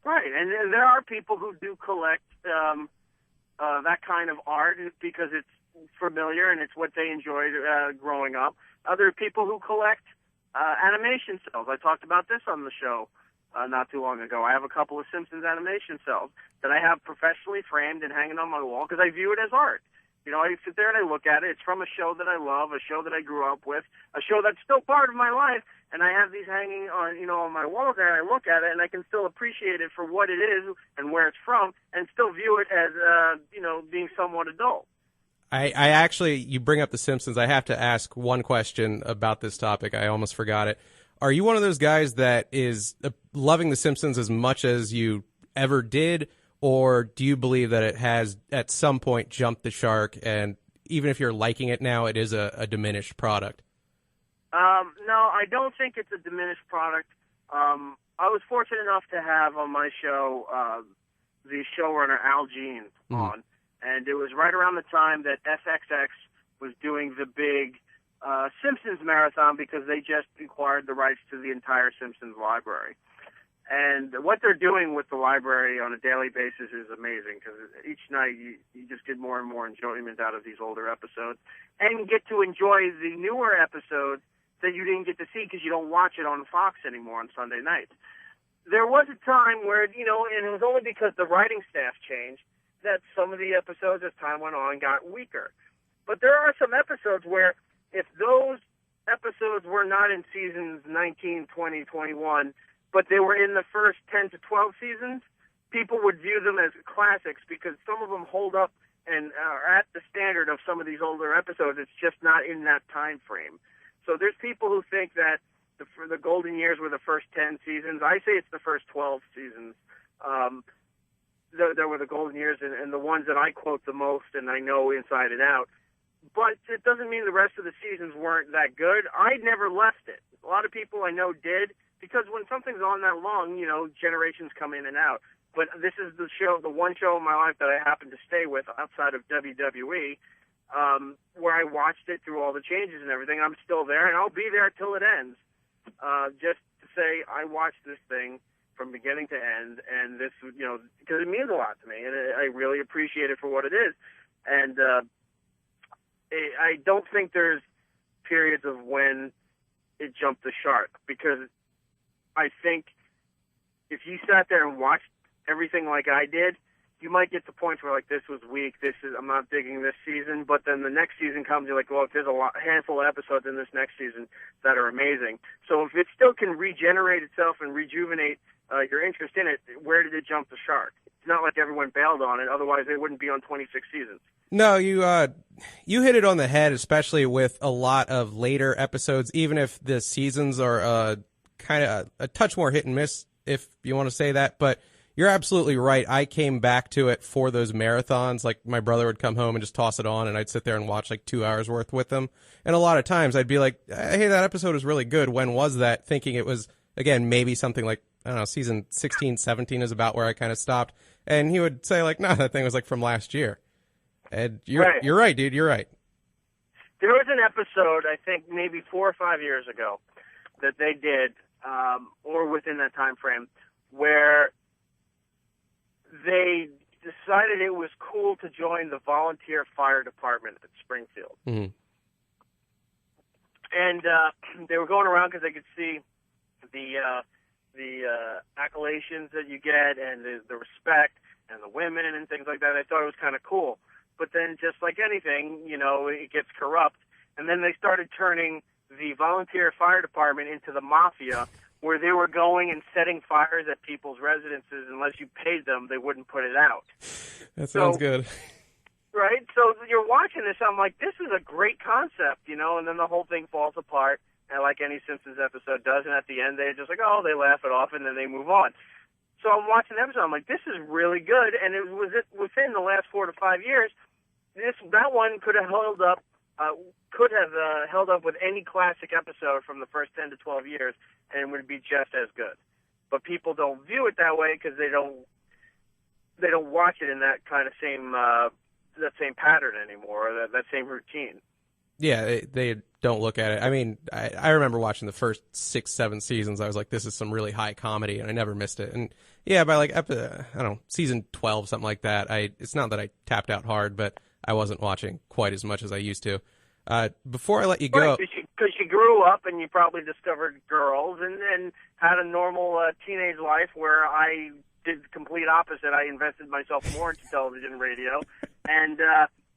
Right, and there are people who do collect that kind of art because it's familiar and it's what they enjoyed growing up. Other people who collect animation cells. I talked about this on the show not too long ago. I have a couple of Simpsons animation cells that I have professionally framed and hanging on my wall because I view it as art. You know, I sit there and I look at it. It's from a show that I love, a show that I grew up with, a show that's still part of my life, and I have these hanging on, you know, on my wall there, and I look at it, and I can still appreciate it for what it is and where it's from, and still view it as, you know, being somewhat adult. I actually, you bring up The Simpsons. I have to ask one question about this topic. I almost forgot it. Are you one of those guys that is loving The Simpsons as much as you ever did, or do you believe that it has at some point jumped the shark, and even if you're liking it now, it is a diminished product? No, I don't think it's a diminished product. I was fortunate enough to have on my show the showrunner Al Jean on, and it was right around the time that FXX was doing the big Simpsons marathon, because they just acquired the rights to the entire Simpsons library. And what they're doing with the library on a daily basis is amazing, because each night you just get more and more enjoyment out of these older episodes, and get to enjoy the newer episodes that you didn't get to see because you don't watch it on Fox anymore on Sunday nights. There was a time where, you know, and it was only because the writing staff changed, that some of the episodes as time went on got weaker. But there are some episodes where if those episodes were not in seasons 19, 20, 21, but they were in the first 10 to 12 seasons, people would view them as classics because some of them hold up and are at the standard of some of these older episodes. It's just not in that time frame. So there's people who think that the golden years were the first 10 seasons. I say it's the first 12 seasons. There were the golden years, and the ones that I quote the most and I know inside and out. But it doesn't mean the rest of the seasons weren't that good. I never left it. A lot of people I know did, because when something's on that long, you know, generations come in and out. But this is the one show in my life that I happen to stay with outside of WWE, where I watched it through all the changes and everything. I'm still there, and I'll be there till it ends. Just to say I watched this thing from beginning to end, and this, you know, because it means a lot to me, and I really appreciate it for what it is. And I don't think there's periods of when it jumped the shark, because I think if you sat there and watched everything like I did, you might get to points where, like, this was weak, I'm not digging this season, but then the next season comes, you're like, well, there's a handful of episodes in this next season that are amazing. So if it still can regenerate itself and rejuvenate your interest in it, where did it jump the shark? It's not like everyone bailed on it, otherwise they wouldn't be on 26 seasons. No, you hit it on the head, especially with a lot of later episodes, even if the seasons are kind of a touch more hit and miss, if you want to say that, but you're absolutely right. I came back to it for those marathons. Like, my brother would come home and just toss it on, and I'd sit there and watch like 2 hours worth with him. And a lot of times I'd be like, hey, that episode was really good. When was that? Thinking it was, again, maybe something like, I don't know, season 16, 17 is about where I kind of stopped. And he would say, like, no, that thing was like from last year. And you're right, dude. You're right. There was an episode, I think maybe 4 or 5 years ago, that they did, or within that time frame, where they decided it was cool to join the volunteer fire department at Springfield. Mm-hmm. And they were going around because they could see the accolations that you get and the respect and the women and things like that. I thought it was kind of cool. But then, just like anything, you know, it gets corrupt. And then they started turning the volunteer fire department into the mafia, where they were going and setting fires at people's residences. Unless you paid them, they wouldn't put it out. That sounds good. Right? So you're watching this, I'm like, this is a great concept, you know, and then the whole thing falls apart, and like any Simpsons episode does, and at the end they're just like, oh, they laugh it off, and then they move on. So I'm watching the episode, I'm like, this is really good, and it was within the last 4 to 5 years, that one could have held up with any classic episode from the first 10 to 12 years, and would be just as good. But people don't view it that way because they don't watch it in that kind of same pattern anymore, or that same routine. Yeah, they don't look at it. I mean, I remember watching the first 6, 7 seasons. I was like, this is some really high comedy, and I never missed it. And yeah, by like, I don't know, season 12, something like that, it's not that I tapped out hard, but I wasn't watching quite as much as I used to. Before I let you go... Because you grew up and you probably discovered girls and had a normal teenage life, where I did the complete opposite. I invested myself more into television and radio. And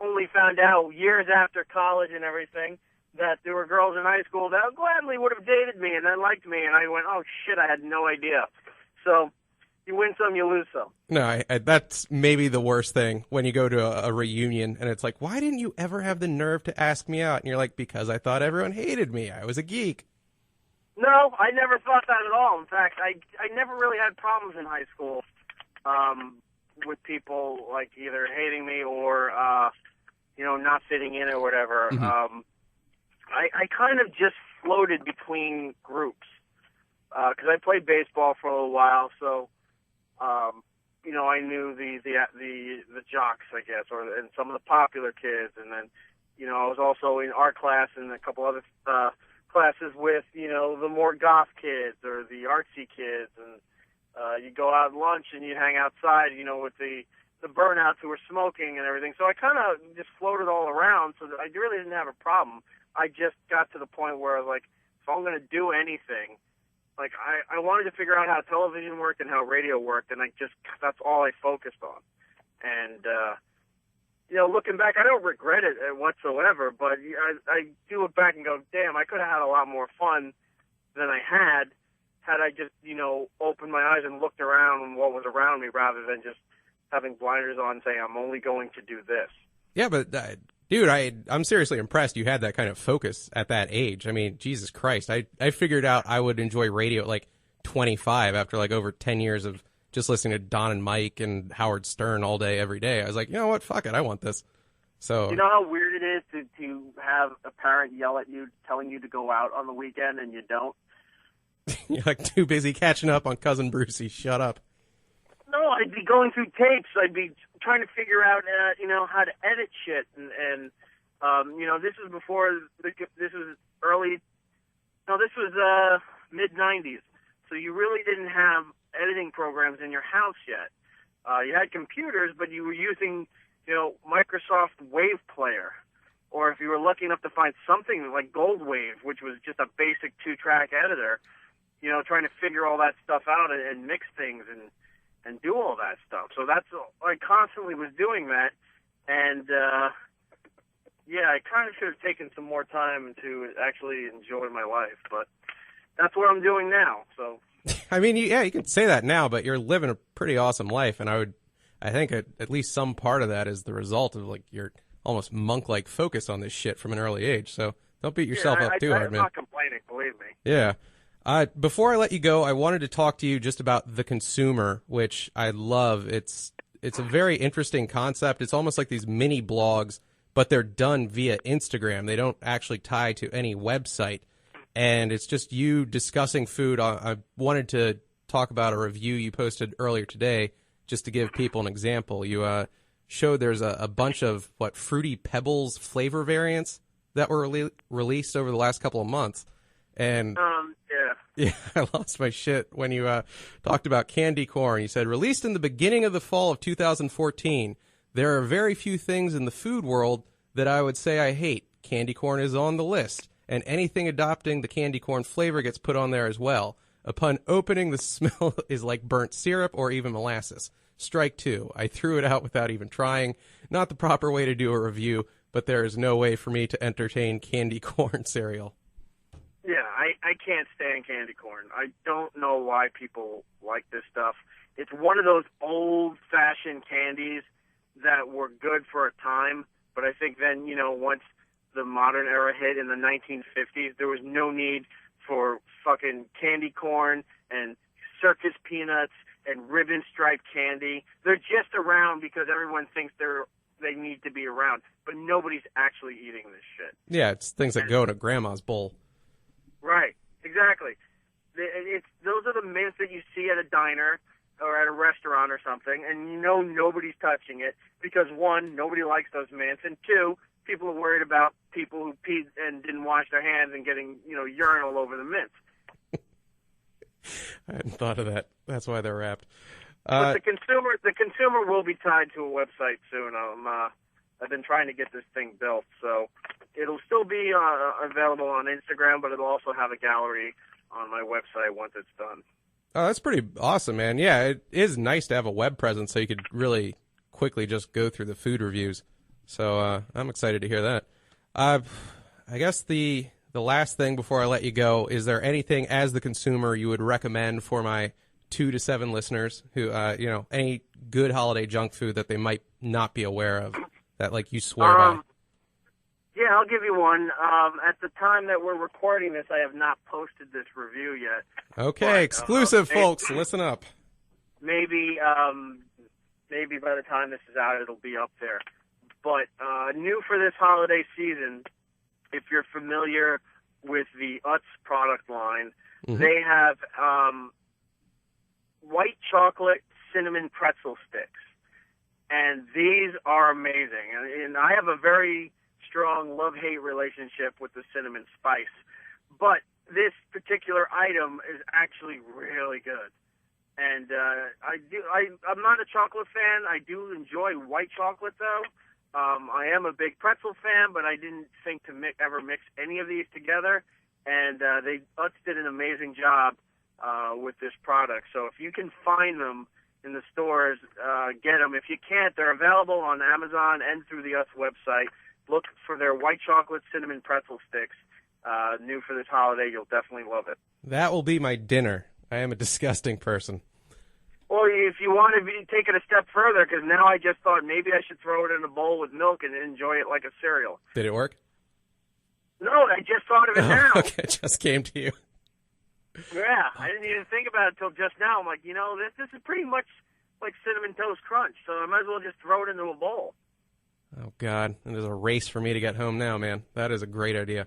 only found out years after college and everything that there were girls in high school that gladly would have dated me and then liked me, and I went, oh shit, I had no idea. So you win some, you lose some. No, that's maybe the worst thing when you go to a reunion and it's like, why didn't you ever have the nerve to ask me out? And you're like, because I thought everyone hated me. I was a geek. No, I never thought that at all. In fact, I never really had problems in high school with people like either hating me or not fitting in or whatever. Mm-hmm. I kind of just floated between groups because I played baseball for a little while, so I knew the jocks, I guess, and some of the popular kids, and then I was also in art class and a couple other classes with the more goth kids or the artsy kids, and you go out at lunch and you hang outside, with the burnouts who were smoking and everything. So I kind of just floated all around, so that I really didn't have a problem. I just got to the point where I was like, if I'm going to do anything, like I wanted to figure out how television worked and how radio worked, and that's all I focused on. And looking back, I don't regret it whatsoever, but I do look back and go, damn, I could have had a lot more fun than I had I just, opened my eyes and looked around and what was around me rather than just having blinders on saying, I'm only going to do this. Yeah, but dude, I'm seriously impressed you had that kind of focus at that age. I mean, Jesus Christ. I figured out I would enjoy radio at like 25 after like over 10 years of just listening to Don and Mike and Howard Stern all day, every day. I was like, you know what? Fuck it. I want this. So you know how weird it is to have a parent yell at you telling you to go out on the weekend and you don't? You're like too busy catching up on Cousin Brucey. Shut up. No, I'd be going through tapes. I'd be trying to figure out, how to edit shit. And this was before, this was mid-90s. So you really didn't have editing programs in your house yet. You had computers, but you were using, Microsoft Wave Player. Or if you were lucky enough to find something like Gold Wave, which was just a basic 2-track editor, trying to figure all that stuff out and mix things and do all that stuff. So I constantly was doing that. And, I kind of should have taken some more time to actually enjoy my life. But that's what I'm doing now. So, I mean, you can say that now, but you're living a pretty awesome life. And I think at least some part of that is the result of like your almost monk-like focus on this shit from an early age. So don't beat yourself up too hard, man. I'm not complaining, believe me. Yeah. Before I let you go, I wanted to talk to you just about The Consumer, which I love. It's a very interesting concept. It's almost like these mini blogs, but they're done via Instagram. They don't actually tie to any website. And it's just you discussing food. I wanted to talk about a review you posted earlier today, just to give people an example. You showed there's a bunch of, Fruity Pebbles flavor variants that were released over the last couple of months. And yeah, I lost my shit when you talked about candy corn. You said, released in the beginning of the fall of 2014, there are very few things in the food world that I would say I hate. Candy corn is on the list, and anything adopting the candy corn flavor gets put on there as well. Upon opening, the smell is like burnt syrup or even molasses. Strike 2. I threw it out without even trying. Not the proper way to do a review, but there is no way for me to entertain candy corn cereal. Yeah, I can't stand candy corn. I don't know why people like this stuff. It's one of those old-fashioned candies that were good for a time, but I think then, once the modern era hit in the 1950s, there was no need for fucking candy corn and circus peanuts and ribbon-striped candy. They're just around because everyone thinks they need to be around, but nobody's actually eating this shit. Yeah, it's things that go to grandma's bowl. Right, exactly. Those are the mints that you see at a diner or at a restaurant or something, and nobody's touching it because, 1, nobody likes those mints, and 2, people are worried about people who peed and didn't wash their hands and getting, urine all over the mints. I hadn't thought of that. That's why they're wrapped. But the consumer will be tied to a website soon. I've been trying to get this thing built, so it'll still be available on Instagram, but it'll also have a gallery on my website once it's done. Oh, that's pretty awesome, man. Yeah, it is nice to have a web presence so you could really quickly just go through the food reviews. So I'm excited to hear that. I guess the last thing before I let you go, is there anything as the consumer you would recommend for my 2 to 7 listeners who, any good holiday junk food that they might not be aware of that, like, you swear by? Yeah, I'll give you one. At the time that we're recording this, I have not posted this review yet. Okay, but, exclusive, folks. Listen up. Maybe by the time this is out, it'll be up there. But new for this holiday season, if you're familiar with the Utz product line, they have white chocolate cinnamon pretzel sticks. And these are amazing. And I have a very strong love-hate relationship with the cinnamon spice. But this particular item is actually really good. And I'm not a chocolate fan. I do enjoy white chocolate, though. I am a big pretzel fan, but I didn't think to ever mix any of these together. And Utz did an amazing job with this product. So if you can find them in the stores, get them. If you can't, they're available on Amazon and through the Utz website. Look for their white chocolate cinnamon pretzel sticks. New for this holiday. You'll definitely love it. That will be my dinner. I am a disgusting person. Well, if you want to take it a step further, because now I just thought maybe I should throw it in a bowl with milk and enjoy it like a cereal. Did it work? No, I just thought of it now. Okay, it just came to you. Yeah, I didn't even think about it until just now. I'm like, this is pretty much like Cinnamon Toast Crunch, so I might as well just throw it into a bowl. Oh, God. And there's a race for me to get home now, man. That is a great idea.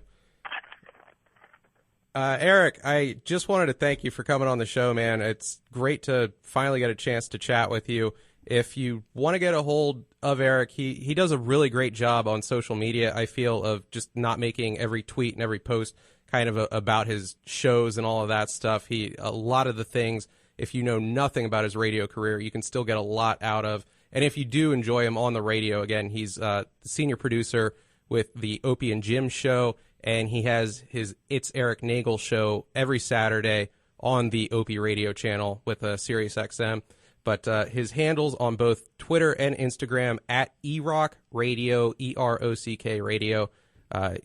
Erik, I just wanted to thank you for coming on the show, man. It's great to finally get a chance to chat with you. If you want to get a hold of Erik, he does a really great job on social media, I feel, of just not making every tweet and every post kind of about his shows and all of that stuff. A lot of the things, if you know nothing about his radio career, you can still get a lot out of. And if you do enjoy him on the radio, again, he's the senior producer with the Opie and Jim show, and he has his It's Erik Nagel show every Saturday on the Opie radio channel with Sirius XM. But his handles on both Twitter and Instagram at Erock Radio, EROCK Radio.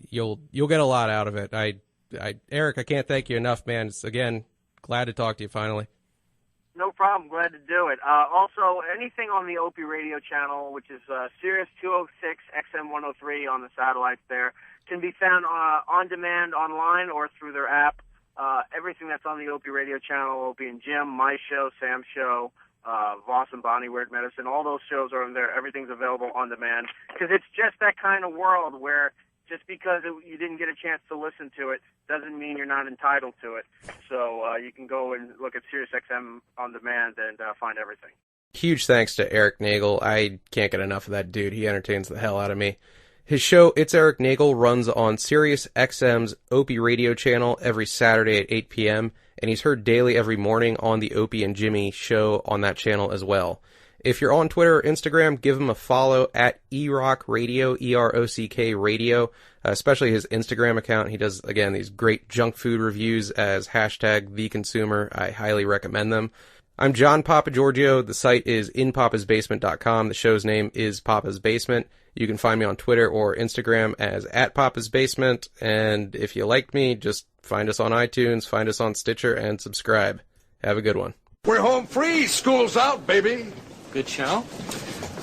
You'll get a lot out of it. Erik, I can't thank you enough, man. It's, again, glad to talk to you finally. No problem. Glad to do it. Also, anything on the Opie radio channel, which is Sirius 206 XM 103 on the satellites there, can be found on demand online or through their app. Everything that's on the Opie radio channel, Opie and Jim, my show, Sam's show, Voss and Bonnie Weird Medicine, all those shows are in there. Everything's available on demand because it's just that kind of world where just because you didn't get a chance to listen to it doesn't mean you're not entitled to it. So you can go and look at SiriusXM on demand and find everything. Huge thanks to Erik Nagel. I can't get enough of that dude. He entertains the hell out of me. His show, It's Erik Nagel, runs on SiriusXM's Opie radio channel every Saturday at 8 p.m., and he's heard daily every morning on the Opie and Jimmy show on that channel as well. If you're on Twitter or Instagram, give him a follow at Erock Radio, EROCK Radio, especially his Instagram account. He does, again, these great junk food reviews as #TheConsumer. I highly recommend them. I'm John Papagiorgio. The site is inpapasbasement.com. The show's name is Papa's Basement. You can find me on Twitter or Instagram as @PapasBasement. And if you like me, just find us on iTunes, find us on Stitcher, and subscribe. Have a good one. We're home free. School's out, baby. Good show?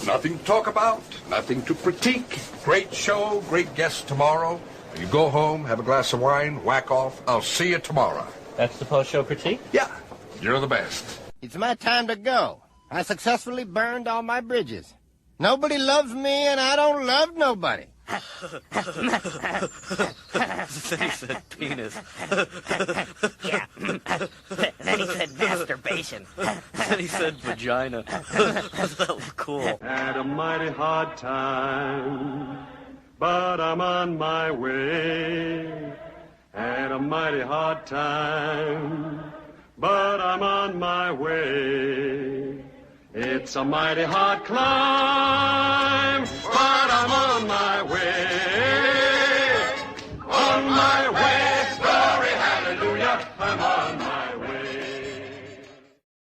Nothing to talk about, nothing to critique. Great show, great guests tomorrow. You go home, have a glass of wine, whack off. I'll see you tomorrow. That's the post-show critique? Yeah, you're the best. It's my time to go. I successfully burned all my bridges. Nobody loves me, and I don't love nobody. Then he said penis. Yeah. Then he said masturbation. Then he said vagina. That was cool. Had a mighty hard time, but I'm on my way. Had a mighty hard time, but I'm on my way. It's a mighty hard climb.